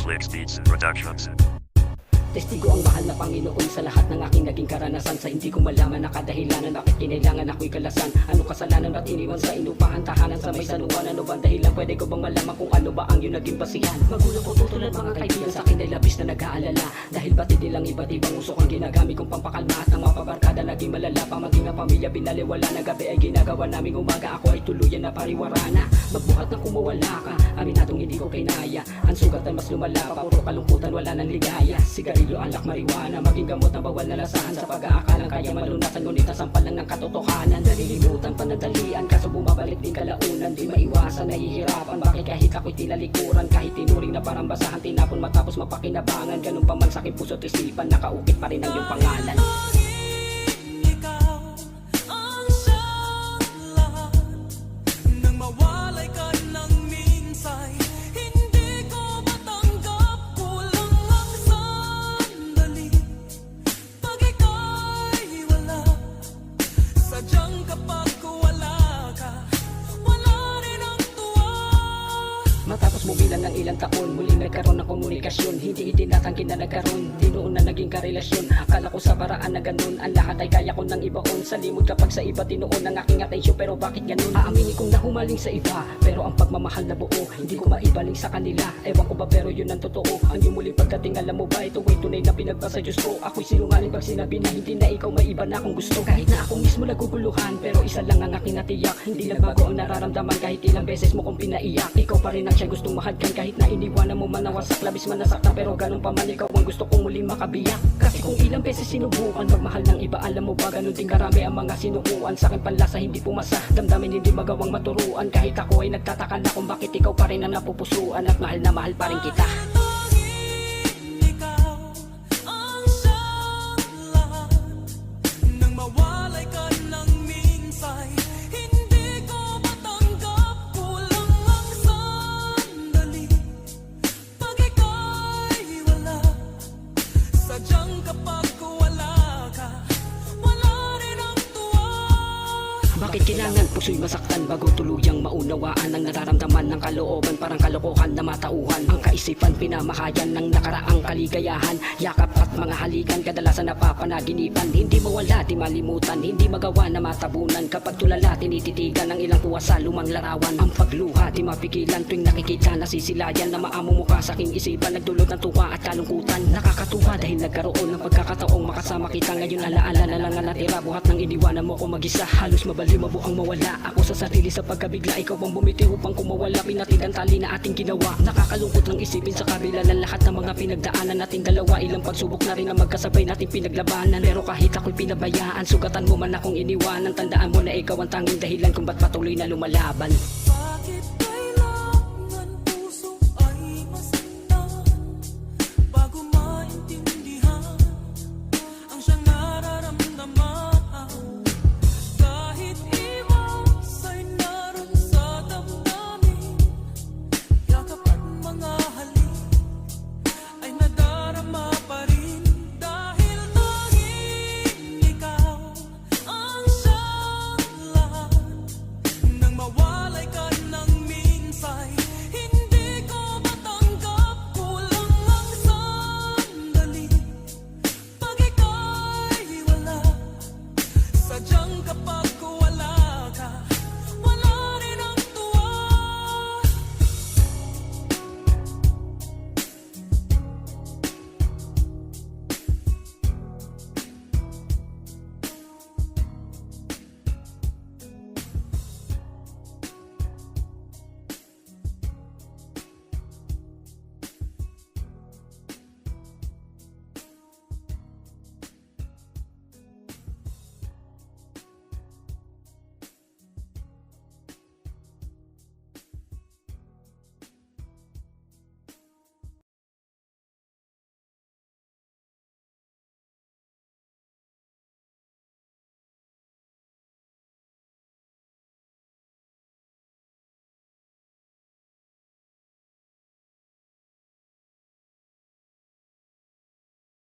Flix Beats Productions. Testigo ang mahal na Panginoon sa lahat ng aking naging karanasan. Sa hindi ko malaman na kadahilanan bakit kinailangan ako'y kalasan. Ano kasalanan ba't iniwan sa inupahan tahanan sa may sanuan? Ano bang dahilan? Pwede ko bang malaman kung ano ba ang iyong naging basihan? Magulo ko tutulad mga kaibigan sa akin ay labis na nag-aalala. Dahil batid nilang iba't ibang usok ang ginagamit kong pampakalma. At ang mapabarkada naging malala pa. Maging ang pamilya binaliwala na gabi ay ginagawa naming umaga. Ako ay tuluyan na pariwara na. Magbuhat ng kumuwala ka, aminadong hindi ko kinaya. Ang sugatan mas lumala pa, puro kalungkutan wala nang ligaya. Sigarilyo, alak, marijuana, maging gamot na bawal na lasahan. Sa pag-aakalang kaya malunasan, ngunit nasampal lang ng katotohanan. Nalilimutan, panadalian, kaso bumabalik din kalaunan. Di maiwasan, nahihirapan, bakit kahit ako'y tinalikuran. Kahit tinuring na parang basahan, tinapon matapos mapakinabangan. Ganun pa man sa aking puso't isipan, nakaukit pa rin ang iyong pangalan. Matapos bumilang ng ilang taon, muling nagkaroon ng komunikasyon. Hindi itinatanggi na nagkaroon, di noon na naging karelasyon. Akala ko sa paraan na ganun, ang lahat ay kaya ko nang ibaon. Salimod kapag sa iba tinuon ang aking atensyon, pero bakit ganun? Aaminin kong nahumaling sa iba, pero ang pagmamahal na buo, hindi ko maibaling sa kanila. Ewan ko ba pero yun ang totoo. Ang iyong muling pagdating, alam mo ba ito ay tunay na pinagpa sa Diyos ko. Ako'y sinungaling pag sinabi na hindi na ikaw may iba na akong gusto. Kahit na ako mismo naguguluhan, pero isa lang ang aking natiyak. Hindi nagbago ang nararamdaman kahit ilang beses mo kong pinaiyak. Ikaw pa rin ang siya gustong mahadkan, kahit na iniwanan mo man na wasak, labis man nasaktan, pero ganun pa man ikaw ang gusto kong muling makabiyak. Kasi kung ilang beses sinubukan magmahal ng iba, alam mo ba ganun din karami ang mga sinukuan. Sa akin panlasa hindi pumasa, damdamin hindi magawang maturuan. Kahit ako ay nagtataka na kung bakit ikaw pa rin ang napupusuan. At mahal na mahal pa rin kita. Bakit kailangan puso'y masaktan bago tuluyang maunawaan ang nararamdaman ng kalooban? Parang kalokohan na matauhan ang kaisipan, pinamahayan ng nakaraang kaligayahan. Yakap at mga halikan, kadalasan napapanaginipan. Hindi mawala, di malimutan, hindi magawa na matabunan. Kapag tulala, tinititigan ng ilang tuwa sa lumang larawan. Ang pagluha, di mapigilan tuwing nakikita nasisilayan na maamong mukha sa aking isipan. Nagdulot ng tuwa at kalungkutan. Nakakatuwa dahil nagkaroon ng pagkakataong makasama kita. Ngayon alaala na lang ang natira, buhat ng iniwanan mo ko mag-isa. Halos mabaliw mabuang mawala ako sa sarili sa pagkabigla. Ikaw ang bumitiw upang kumawala, pinatid ang tali na ating ginawa. Nakakalungkot lang isipin sa kabila ng lahat ng mga pinagdaanan nating dalawa. Ilang pagsubok na rin na magkasabay nating pinaglabanan. Pero kahit ako'y pinabayaan, sugatan mo man akong iniwanan. Tandaan mo na ikaw ang tanging dahilan kung ba't patuloy na lumalaban.